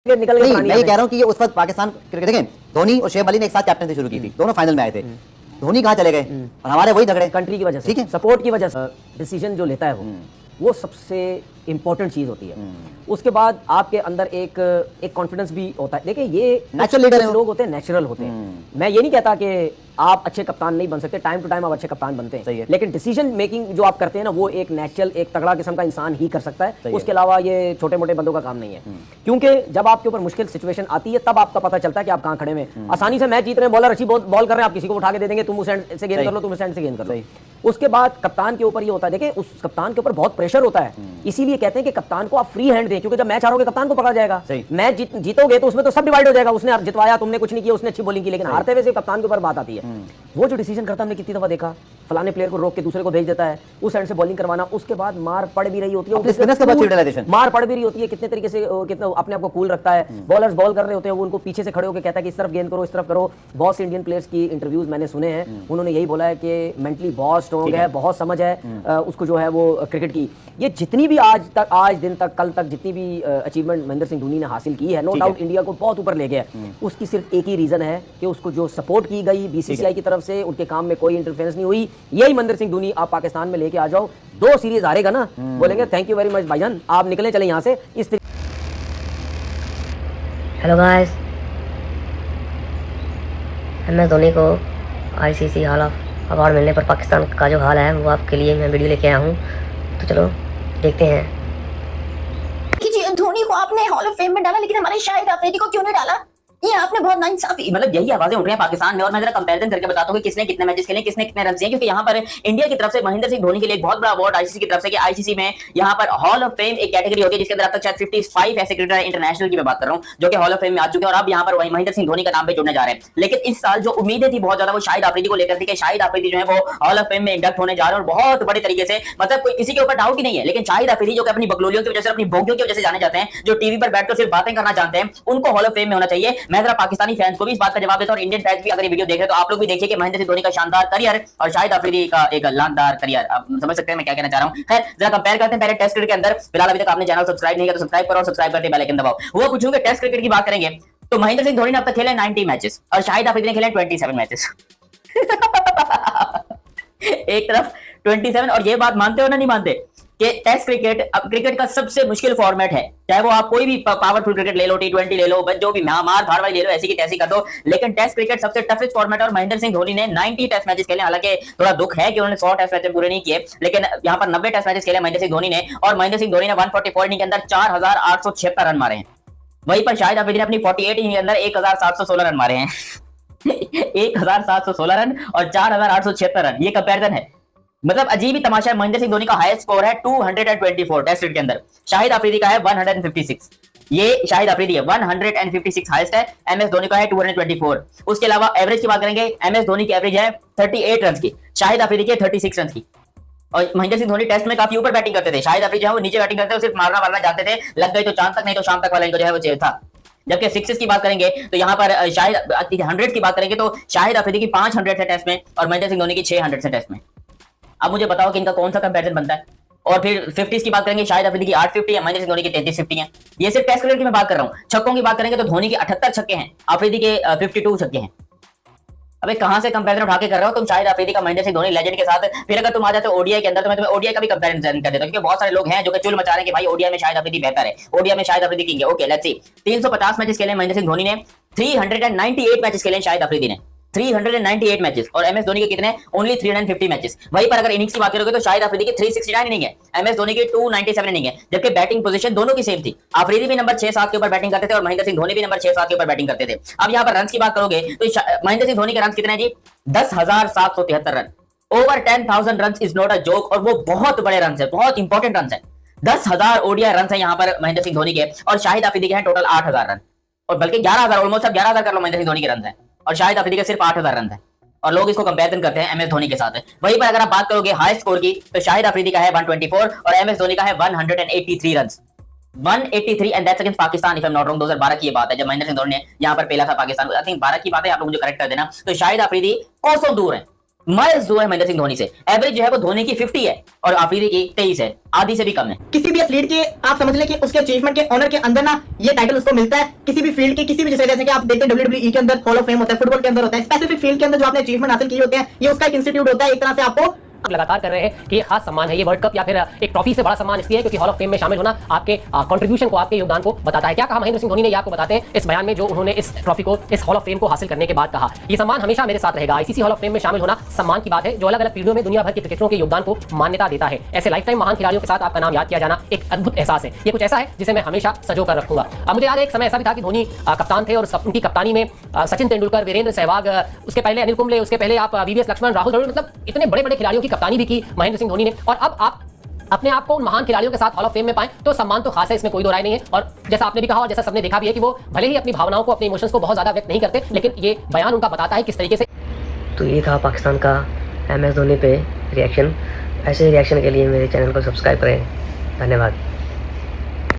निकल गए। मैं ये कह रहा हूँ कि ये उस वक्त पाकिस्तान क्रिकेट, देखें धोनी और शुएब अली ने एक साथ कैप्टनसी शुरू की थी, दोनों फाइनल में आए थे, धोनी कहाँ चले गए और हमारे वही झगड़े कंट्री की वजह से, ठीक है, सपोर्ट की वजह से डिसीजन जो लेता है वो सबसे इंपॉर्टेंट चीज होती है। उसके बाद आपके अंदर एक कॉन्फिडेंस भी होता है। देखिए ये नेचुरल लीडर लोग होते हैं, नेचुरल होते हैं। मैं ये नहीं कहता कि आप अच्छे कप्तान नहीं बन सकते, टाइम टू टाइम आप अच्छे कप्तान बनते हैं, लेकिन डिसीजन मेकिंग जो आप करते हैं ना, वो एक नेचुरल, एक तगड़ा किस्म का इंसान ही कर सकता है। उसके अलावा ये छोटे मोटे बंदों का काम नहीं है। क्योंकि जब आपके ऊपर मुश्किल सिचुएशन आती है तब आपका पता चलता है कि आप कहाँ खड़े में। आसानी से मैच जीत रहे हैं, बॉलर अच्छी बॉल कर रहे हैं, आप किसी को उठा के दे देंगे, तुम उस एंड से गेंद कर लो, तुम उस एंड से गेंद कर लो। उसके बाद कप्तान के ऊपर ये होता है, देखिए उस कप्तान के ऊपर बहुत प्रेशर होता है, इसीलिए कहते हैं कि कप्तान को आप फ्री हैंड दें, क्योंकि जब मैच हारोगे कप्तान को पकड़ा जाएगा। मैच जीतोगे तो उसमें तो सब डिवाइड हो जाएगा, उसने जितवाया, तुमने कुछ नहीं किया, उसने अच्छी बॉलिंग की, लेकिन हारते हुए सिर्फ कप्तान के ऊपर बात आती है। वो जो डिसीजन करता है, हमने कितनी दफा देखा, फलाने प्लेयर को रोक के दूसरे को भेज देता है, उस एंड से बॉलिंग करवाना, उसके बाद मार पड़ भी रही होती है, मार पड़ भी रही होती है, कितने तरीके से कितना अपने आप को कूल रखता है। बॉलर्स बॉल कर रहे होते हैं, वो उनको पीछे से खड़े होकर कहता है कि इस तरफ गेंद करो, इस तरफ करो। बहुत से इंडियन प्लेयर्स की इंटरव्यूज मैंने सुने हैं, उन्होंने यही बोला है कि मेंटली बहुत स्ट्रॉन्ग है, बहुत समझ है उसको जो है वो क्रिकेट की। ये जितनी भी आज दिन तक, कल तक जितनी भी अचीवमेंट महेंद्र सिंह धोनी ने हासिल की है, नो डाउट इंडिया को बहुत ऊपर ले गया। उसकी सिर्फ एक ही रीजन है कि उसको जो सपोर्ट की गई बीसीसीआई की तरफ से, उनके काम में कोई इंटरफेरेंस नहीं हुई। यही महेंद्र सिंह धोनी आप पाकिस्तान में लेके आ जाओ, 2 सीरीज हारेगा ना, बोलेंगे थैंक यू वेरी मच भाईजान, आप निकले चले यहां से। इस हेलो गाइस, MS धोनी को ICC हॉल ऑफ अवार्ड मिलने पर पाकिस्तान का जो हाल है वो आपके लिए मैं वीडियो लेके आया हूँ, तो चलो देखते हैं। धोनी को आपने हॉल ऑफ फेम में डाला, लेकिन हमारे शाहिद अफरीदी को क्यों नहीं डाला? ये आपने बहुत नाइंसाफी, मतलब यही आवाजें उठ रही हैं पाकिस्तान में। और मैं जरा कंपैरिजन करके बताता हूं कि किसने कितने मैचेस खेले, किसने कितने रन दिए, क्योंकि यहाँ पर इंडिया की तरफ से महेंद्र सिंह धोनी के लिए एक बहुत बड़ा अवार्ड आईसीसी की तरफ से, कि आईसीसी में यहाँ पर हॉल ऑफ फेम एक कैटेगरी होती है जिसके अंदर अब तक शायद 55 ऐसे क्रिकेटर इंटरनेशनल की मैं बात कर रहा हूं जो कि हॉल ऑफ फेम में आ चुके हैं, और अब यहाँ पर वही महेंद्र सिंह धोनी का नाम पे जुड़ने जा रहे हैं। लेकिन इस साल जो उम्मीदें थी बहुत ज्यादा वो शाहिद अफरीदी को लेकर थी कि शाहिद अफरीदी जो है वो हॉल ऑफ फेम में इंडक्ट होने जा रहे हैं, और बहुत बड़े तरीके से, मतलब कोई किसी के ऊपर डाउट ही नहीं है। लेकिन शाहिद अफरीदी जो कि अपनी बकलोलियों की वजह से, अपनी भोंगियों की वजह से जाने जाते हैं, जो टीवी पर बैठकर सिर्फ बातें करना जानते हैं, उनको हॉल ऑफ फेम में होना चाहिए। मैं जरा पाकिस्तानी फैंस को भी इस बात का जवाब देता हूं, और इंडियन फैंस भी अगर ये वीडियो देख रहे हैं तो आप लोग भी देखिए कि महेंद्र सिंह धोनी का शानदार करियर और शाहिद अफरीदी का एक लानदार करियर। आप समझ सकते हैं मैं क्या कहना चाह रहा हूं। खैर जरा कंपेयर करते हैं पहले टेस्ट क्रिकेट के अंदर। फिलहाल अभी तक आपने चैनल सब्सक्राइब नहीं किया तो सब्सक्राइब करो, और सब्सक्राइब करके बेल आइकन दबाओ। वो पूछूंगा टेस्ट क्रिकेट की बात करेंगे तो महेंद्र सिंह धोनी ने अब तक खेले 90 मैचेस और शाहिद अफरीदी ने खेले 27 मैचेस। एक तरफ 27, और ये बात मानते हो ना नहीं मानते कि टेस्ट क्रिकेट अब क्रिकेट का सबसे मुश्किल फॉर्मेट है। चाहे वो आप कोई भी पावरफुल क्रिकेट ले लो, T20 ले लो, जो भी मार धार वाली ले लो, ऐसी की तैसी कर दो, लेकिन टेस्ट क्रिकेट सबसे टफेस्ट फॉर्मेट है। और महेंद्र सिंह धोनी ने 90 टेस्ट मैचेस खेले। हालांकि थोड़ा दुख है कि उन्होंने 100 टेस्ट मैचेस पूरे नहीं किए, लेकिन यहाँ पर 90 टेस्ट मैचेस खेले महेंद्र सिंह धोनी ने, और महेंद्र सिंह धोनी ने 144 इनिंग के अंदर 4876 रन मारे हैं। वहीं पर शाहिद अफरीदी ने अपनी 48 इनिंग के अंदर 1716 रन मारे हैं। 1716 रन और 4876 रन, ये कंपैरिजन है। मतलब अजीब ही तमाशा है। महेंद्र सिंह धोनी का हाईएस्ट स्कोर है 224 टेस्ट क्रिकेट के अंदर, शाहिद अफरीदी का है 156। ये शाहिद अफरीदी है 156 हाईएस्ट है, MS धोनी का है 224। उसके अलावा एवरेज की बात करेंगे, MS धोनी की एवरेज है 38 रन की, शाहिद अफरीदी की 36 रन की। और महेंद्र सिंह धोनी टेस्ट में काफी ऊपर बैटिंग करते थे, शाहिद अफरीदी जो है वो नीचे बैटिंग करते थे, सिर्फ मारना जानते थे, लग गई तो चांद तक, नहीं तो शाम तक वाला इनको जो है वो चाहिए था। जबकि सिक्सेस की बात करेंगे तो यहाँ पर शाहिद 100 की बात करेंगे तो शाहिद अफरीदी की 500 है टेस्ट में, और महेंद्र सिंह धोनी की 600 है टेस्ट में। अब मुझे बताओ कि इनका कौन सा कंपैरिजन बनता है। और फिर 50s की बात करेंगे, शाहिद अफरीदी की 850 है, महेंद्र सिंह धोनी की 3350 है। ये सिर्फ टेस्ट क्रिकेट की मैं बात कर रहा हूं। छक्कों की बात करेंगे तो धोनी के 78 छक्के हैं, अफरीदी के 52 छक्के हैं। अबे कहां से कंपैरिजन उठा के कर रहे हो तुम शाहिद अफरीदी का महेंद्र सिंह धोनी लेजेंड के साथ। फिर अगर तुम आ जाते हो ओडीआई के अंदर तो मैं तुम्हें ओडीआई का भी कंपैरिजन कर देता हूं, क्योंकि बहुत सारे लोग हैं जो कि चुल मचा रहे हैं कि भाई ओडीआई में शाहिद अफरीदी बेहतर है, ओडीआई में शाहिद अफरीदी किंग है। ओके लेट्स सी, 350 मैचेस खेले महेंद्र सिंह धोनी ने, 398 मैचेस खेले शाहिद अफरीदी ने, 398 मैचेस। और MS धोनी के कितने? Only 350 matches. वहीं पर अगर इनिंग्स की बात करोगे तो शाहिद अफरीदी की 369 इनिंग है, MS धोनी की 297 इनिंग है। जबकि बैटिंग पोजीशन दोनों की सेम थी, अफरीदी भी नंबर 6-7 के ऊपर बैटिंग करते थे और महेंद्र सिंह धोनी भी नंबर 6-7 के ऊपर बैटिंग करते थे। अब यहाँ पर रन की बात करोगे तो महेंद्र सिंह धोनी के रन कितने हैं जी? 10,773 run. Over 10,000 run is not a joke, और वो बहुत बड़े रन है, बहुत इंपॉर्टेंट रन है। 10,000 ओडीआई रन है यहाँ पर महेंद्र सिंह धोनी के, और शाहिद अफरीदी के हैं टोटल 8,000 रन, और बल्कि 11,000, ऑलमोस्ट अब 11,000 कर लो महेंद्र सिंह धोनी के रन है, और शाहिद अफरीदी के सिर्फ 8,000 रन है। और लोग इसको कंपैरिजन करते हैं MS धोनी के साथ। वहीं पर अगर आप बात करोगे हाई स्कोर की तो शाहिद अफरीदी का है 124 और MS धोनी का है 183 run, 183, and that's against Pakistan if I am not wrong. 2012 की ये बात है जब महेंद्र सिंह धोनी ने यहाँ पर पहला था पाकिस्तान, आई थिंक 12 की बात है, आप लोग मुझे करेक्ट कर देना। तो शाहिद अफरीदी कोसों दूर है, माइल्स जो है महेंद्र सिंह धोनी से, एवरेज जो है वो धोनी की 50 है और आफरीदी की 23 है, आधी से भी कम है। किसी भी एथलीट के आप समझ लें कि उसके अचीवमेंट के ऑनर के अंदर ना ये टाइटल उसको मिलता है किसी भी फील्ड के किसी भी, जैसे कि आप देखते हैं WWE के अंदर हॉल ऑफ फेम होता है, फुटबॉल के अंदर होता है, स्पेसिफिक फील्ड के अंदर जो आपने अचीवमेंट हासिल किए होते हैं ये उसका एक इंस्टीट्यूट होता है, एक तरह से आपको आप लगातार कर रहे हैं कि खास सम्मान है ये वर्ल्ड कप या फिर एक ट्रॉफी से बड़ा सम्मान इसलिए है क्योंकि हॉल ऑफ फेम में शामिल होना आपके कंट्रीब्यूशन को, आपके योगदान को बताता है। क्या कहा महेंद्र सिंह धोनी ने, ये आपको बताते हैं इस बयान में जो उन्होंने इस ट्रॉफी को, इस हॉल ऑफ फेम को हासिल करने के बाद कहा। ये सम्मान हमेशा मेरे साथ रहेगा। आईसीसी हॉल ऑफ फेम में शामिल होना सम्मान की बात है जो अलग अलग पीढ़ियों में दुनिया भर के क्रिकेटरों के योगदान को मान्यता देता है। ऐसे लाइफ टाइम महान खिलाड़ियों के साथ आपका नाम याद किया जाना एक अद्भुत एहसास है। ये कुछ ऐसा है जिसे मैं हमेशा सजो कर रखूंगा। अब मुझे याद है एक समय ऐसा भी था कि धोनी कप्तान थे और उनकी कप्तानी में सचिन तेंदुलकर, वीरेंद्र सहवाग, उसके पहले अनिल कुंबले, उसके पहले आप वीवीएस लक्ष्मण, राहुल द्रविड़, मतलब इतने बड़े बड़े खिलाड़ियों की कप्तानी भी की महेंद्र सिंह धोनी ने। और अब आप अपने आप को उन महान खिलाड़ियों के साथ हॉल ऑफ फेम में पाएं तो सम्मान तो खास है, इसमें कोई दो राय नहीं है। और जैसा आपने भी कहा और जैसा सबने देखा भी है कि वो भले ही अपनी भावनाओं को, अपने इमोशंस को बहुत ज्यादा व्यक्त नहीं करते, लेकिन ये बयान उनका बताता है किस तरीके से। तो ये था पाकिस्तान का MS धोनी पे रिएक्शन। ऐसे रिएक्शन के लिए मेरे चैनल को सब्सक्राइब करें। धन्यवाद।